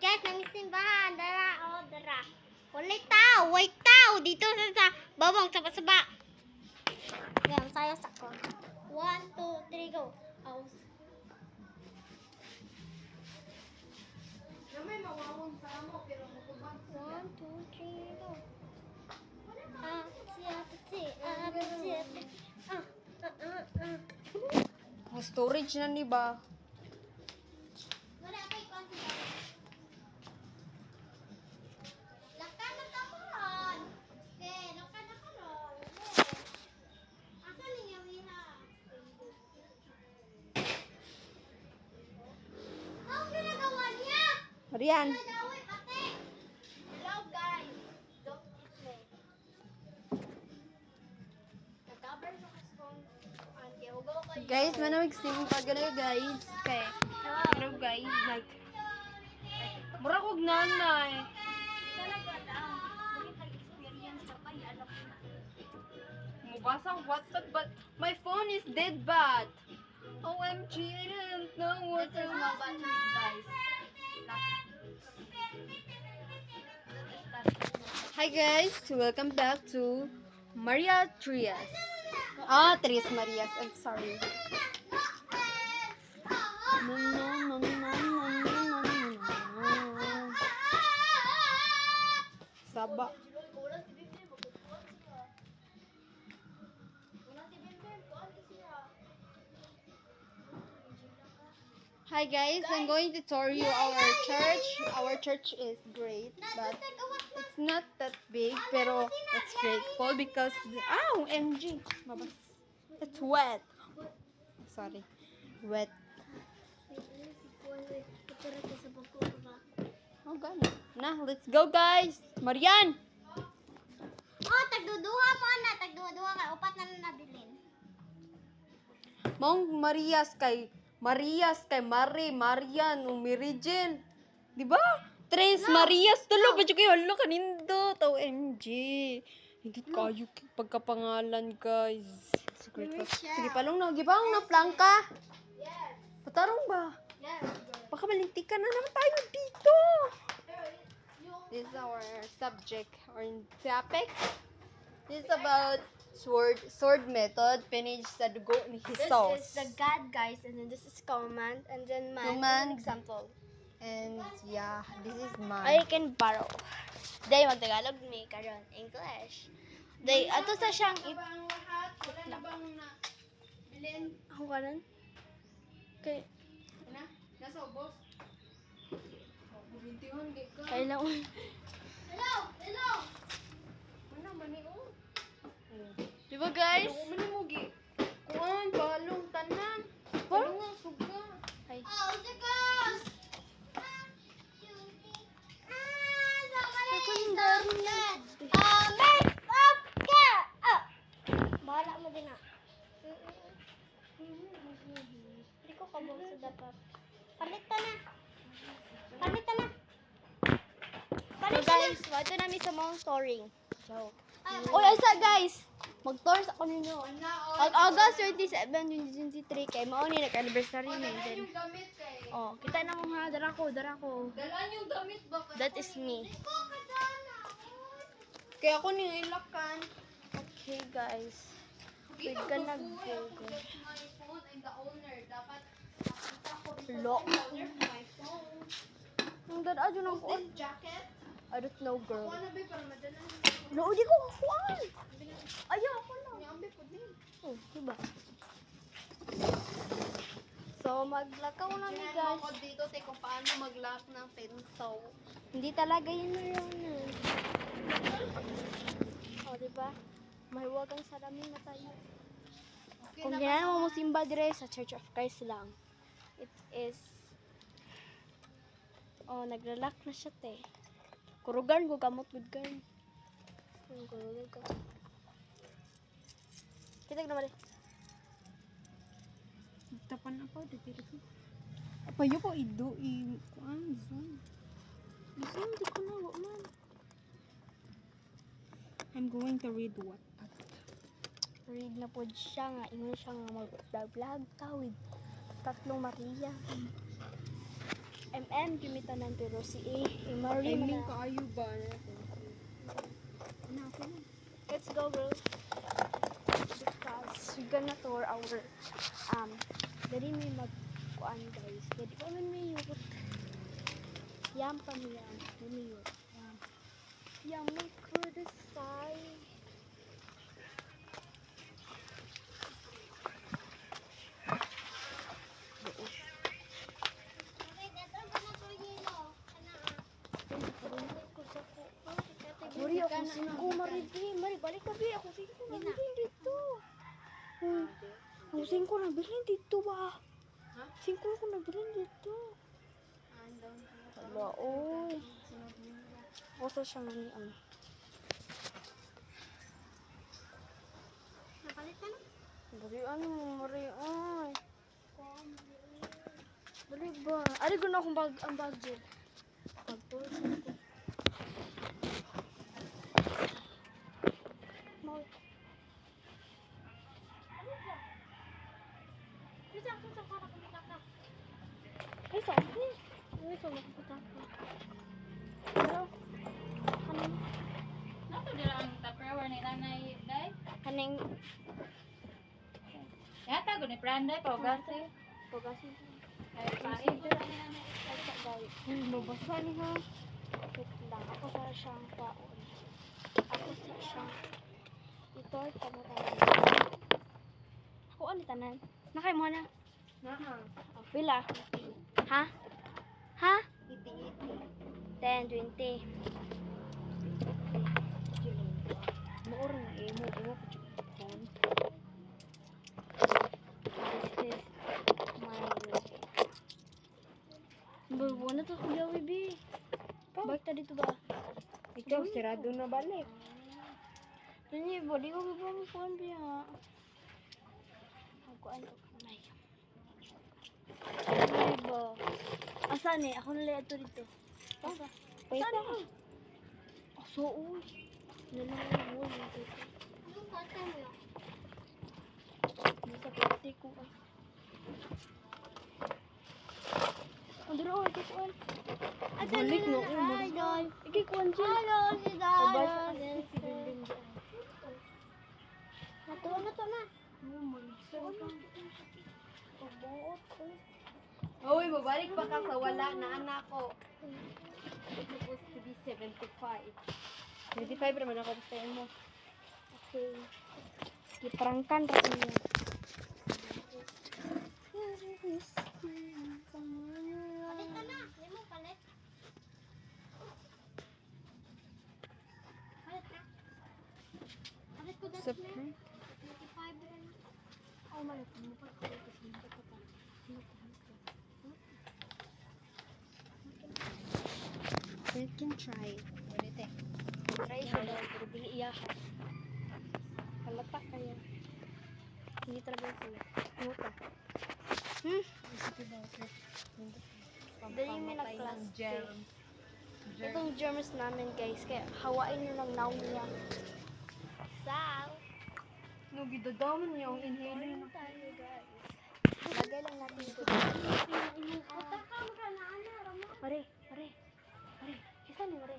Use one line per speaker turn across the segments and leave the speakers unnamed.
guys, nang simbahan. Dara, oh, dara. Kulit tao, white tao. Dito sa babong, saba-saba. Yan, sayo sako. 1, 2, 3, go. Oh.
May mawawon sa amo pero mukubang
1, 2, 3, go. Apatsi.
storage na ni ba?
Wala kay konti. Lakan na karon. Okay, lakan na karon. Asa niya wiha? Ang ginagawa niya?
Marian.
Nagawin pati. Hello guys. Don't eat me. Nag-cover sa kasong. Ante, huwag ako kayo.
Guys, manawig sim pa gano'n guys. Kay, hello guys, mura kog nanay.
Talaga lang. Bakit experience ka pa? Ano ko na.
Mubasang WhatsApp but my phone is dead bad. OMG, I didn't know what
This is my battery, guys.
Hi guys, welcome back to Maria Trias. Trias Marias, I'm sorry. Saba. Hi guys, I'm going to tour you our church. Our church is great, but it's not that big, pero it's grateful because MG, mabas. It's wet. Sorry, wet. Oh, gani. Na, let's go guys. Marian.
Oh, tagduduha mo na. Tagduduha ka. Upat na nabilin.
Mong Marias kay Marian, Mirijen. Di ba? Tres Marias tulo ba kayo halo kanindo taw MG. Hindi kayo pagkapangalan guys. Sige palong na gibang na plangka.
Yes.
Patarong ba?
Yes.
Baka malintikan na naman tayo dito. This is our subject or topic. This is about sword method, pinage sa dugo ni
This
Jesus.
is the God, guys, and then this is command, and then man.
Command.
Example.
And yeah, this is
I
mine.
can borrow. Day mag-Tagalog me karon English. Day ato sa siyang
ang lahat? Wala na bang na bilin?
ako karon. Okay.
Na? Nasa ubos? Bubintihon gay ka.
Kailan
Hello! Ano man ni oh?
Di ba, guys?
Ano man mo gi? Kuan balong tanan.
Balong
nga suga.
Ay.
Oh, sugas.
Mess up ka! Bahala mo din na. Hindi ko kabog sa dapat. Palitan na. So guys, wato namin sa mong storing. Joke. Oy, asa guys? Mag-tours ako ninyo. Pag August 27, 2023 kay mao ni nag-anniversary na din.
Yung gamit kay.
Oh, kita na mo ha, dara ko.
Dalaan yung gamit ba?
That is me.
Kaya ako ni ilakan.
Okay, guys.
We're
gonna go.
My phone, I'm the owner. Dapat nakita ko before
Lo.
I'm the owner of my phone.
Ang dada dyan ang kuan.
This jacket.
I don't know, girl.
Ano ba para madala?
No, di ko kuan. Ayaw ako lang.
Nyambe ko din.
Oh, diba? So, maglakaw na ni
Tingnan mo
guys.
ko dito te kung paano mag-lock ng pinto.
Hindi talaga yun yun. Oh, diba? Mahiwagang salamin na tayo.
Okay
Kung
na
ginano mo simba dire sa Church of Christ lang. It is naglalak na siya te. Kurugan ko gamot good guys. Kurugan ko. Kita naman deh.
Tapan ako dito. Apayo ko ido kuan zon. Bisan di ko na wa man. I'm going to read what?
Read na po siya nga. Ingon siya nga mag-vlog tawid. 3 Maria. Gimitanan pero si Marie
I mean,
man na.
kaayo ba?
Let's go, girl. Because we're gonna tour our dali may magkuan guys. Dali pa man may yurt. Yam pa may yam. May yurt. Yam may kudasay. Mari ako singko, Mari balik ka bi. Ako singko na bilhin dito. Ako singko na bilhin dito ba? Singko ko na bilhin dito. Hala, oy. Osa siya nga ni ano.
Napalit ka na?
Dali ano, Mari, ay. Dali ba? Ari ko na akong ang budget. Pag-tour ko. Ay, sorry. Ay, sorry. Makapata ko. Hello? Kaning...
Nato dira ang Tupperware ni nanay day.
Kaning...
Yata gud ni Pranday pagasi.
Pagasi.
Ay pain dira ni nanay.
Ay, sa gawin. Mabasa ni ha. Wait lang. Ako para siyang paon. Ako siyang... Ito ay tanan. Ako ano tanan? Nakay mo na. Oh, pila? Ha? Ha? 10, 20. Mauro na emo pa phone. This is my Bawa na to kuya Wibi. Balik ta dito ba?
Ikaw, sirado na balik.
Nani, body ko ba mo phone biya? Ako ano kamay. Ay ba? Asan eh? Ako nalay ato dito. Asa?
Wait
Saan
lang.
ako? Aso, uy. Nalang mo dito.
Anong kata mo yun?
Nasa plastic ko ay. Andro, ito kuan. Balik na ko.
Idol.
Iki kuan dyan.
Idol, si
Bye
Idol.
sa si Bindin dyan.
Natuwa na to na.
Pagbuot ko.
Uy, mabalik pa ka sa wala na anak ko. It's supposed to be 75. 75 naman ako gusto mo.
Okay. Iprangkan pa niya.
Palit ka na. Hindi mo palit. Palit na. Palit ko dati na.
Surprise.
25 rin.
Oh, malit mo pa ko kasi hindi ko pa.
You can try. Ulit eh.
Try siya daw, pero dili iya. Halata kaya. Hindi talaga sila. Muta. Dali may nag-plastic.
Germ.
Itong germs namin guys, kaya hawain nyo lang naong niya. Saw!
No, gidadaman niya ang inhaler.
Ayun tayo guys. Lagay lang natin ito. Mare, mare. Mare, kisa ni mare.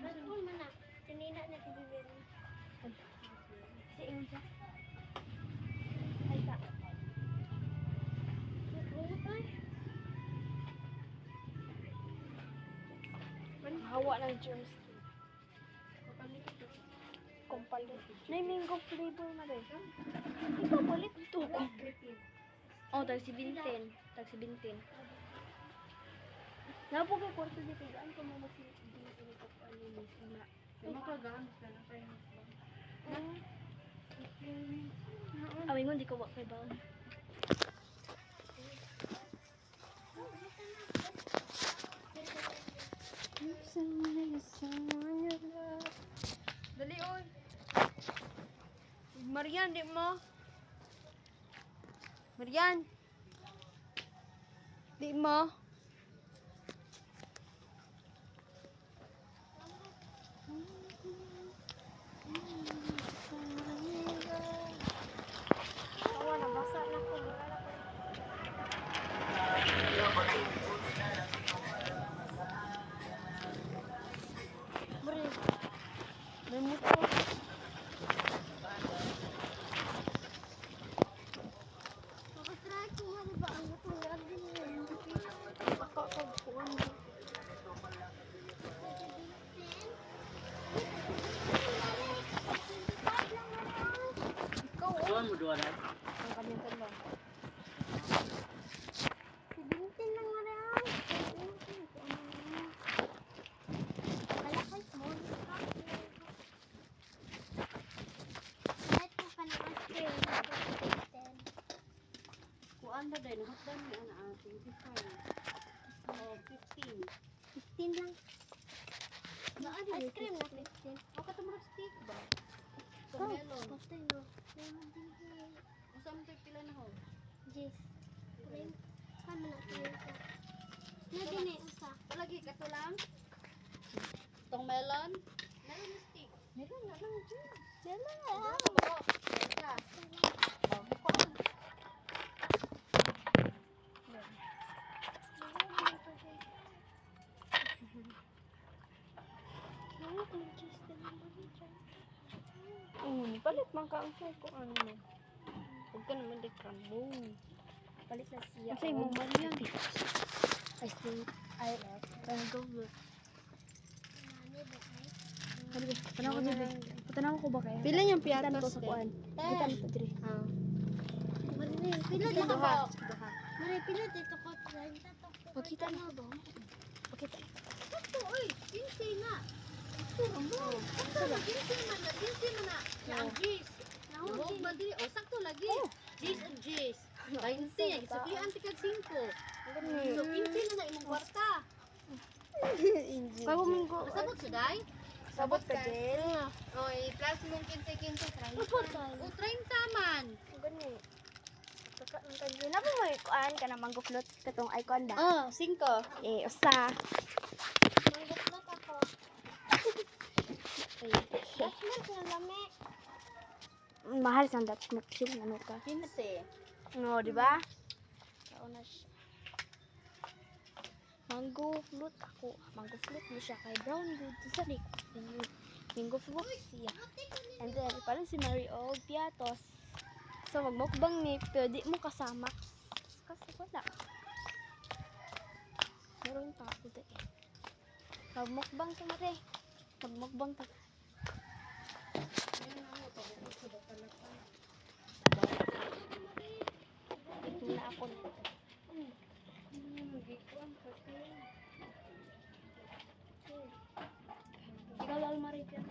Palit mo na. Tinina na si Bibir.
Kasi ingon siya. Ay, sa. Hawa ng germs. Kumpalit. May mango flavor na rin. Ito, palit ito. Oh, tag si Binten. Tag si Binten. Napo kay kwarto dito. Gaan ko mo si Binten ito pa ni Sana.
Makagaan ka na kayo.
Awingon di ko wa kay baon.
Dali, oy. Marian, di mo. Marian. Di mo.
Awa na basa na ko.
Oh, 15.
15 lang. Ice cream na 15.
Ako katamang stick ba? So,
Oh,
melon.
patay no.
Usa mo tayo pila na ho?
Yes. Cream. Kami na cream ko. Nagini usa.
Palagi ka to lang? Itong melon? Melon na stick.
Meron na lang dyan. Meron na
Oh,
lang.
oh. Isa. Oh, bukuan.
Palit man ka ang ko ano. Huwag ka naman di krambong. Palit na siya.
Kasi mo man yan.
I think I'll go look. Patanaw ko ba kaya?
Pila yung
Piatan ko
piatos
sa
din?
kuan. Pitan ko diri.
Ah.
Pila
Duha.
na ba?
Duha.
Mari pila dito ko. Pakita na ba? Pakita.
Sakto, oy. 15 na. Sakto na. 15 man na. 15 man na. Yang G's. Huwag ba dili? O, sakto lagi. G's and G's. 20. Yung isuklian tikag 5. So, 15 na na imong kwarta.
Bago minggo.
Masabot sa day?
Sabot ka din.
Oy, plus mong 15, 30.
Ano tayo?
O, 30 man.
Gani. Na po mo kuan ka na mangguflot katong icon da.
Oh, 5.
Eh usa. Mangguflot ako. Dutch milk na lami. Mahal sa Dutch milk siya ano ka.
15.
No, di ba? Kauna siya. Mango fruit ako. Mango fruit mo siya kay brown good sa rik. Mango fruit siya. And then parang si Mario Piatos. So magmukbang ni pero di mo kasama. Kasi wala. Meron pa ako dito eh. Magmukbang sa mare. Magmukbang ta. Wala ako nito. Ikaw lang Maria.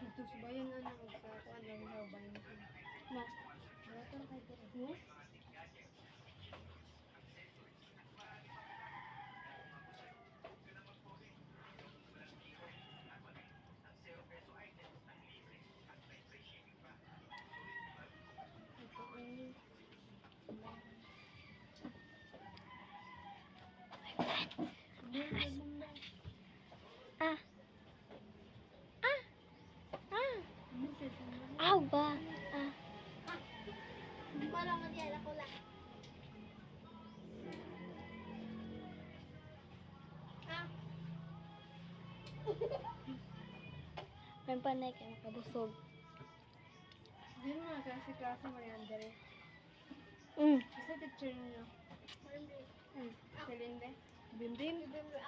Ito sa bayan na lang sa kuan lang daw bayan.
Ma.
Wala kay dere.
Hmm? Ah. Ah. Ah. Aw ba? Ah. Wala mo diyan ako lang. Ah. May panay kayo kabusog.
Di mo na kasi klase mo yan dere. Isa teacher niyo. Selinde. Bimdim.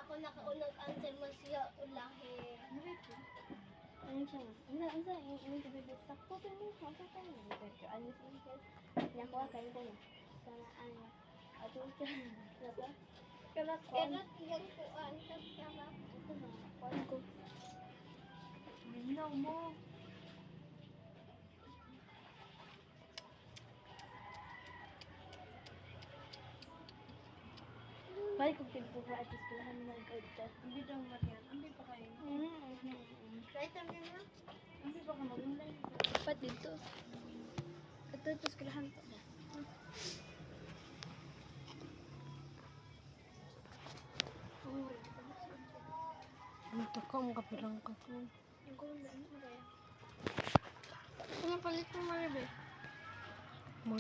Ako nakaunang answer mo siya ulahi. Ano siya nga? Ano sa ini bibig sakto din mo sa tayo. Ano siya? Niya ko kayo ko. Sana ano. Ato siya. Napa? Kalat yang kuan sama. Ito na. Kuan ko.
Minaw mo.
Balik ko pinto ko at iskulahan mo ng kaito.
Ambi daw Marian. Ambi pa kayo.
Kahit ang gano'n?
Ambi pa ka magulay.
Dapat dito. Ito iskulahan ko na.
Ano to ka mo kapilang ka ko.
Yung kulong na ano kaya? Ano palit mo Maribe?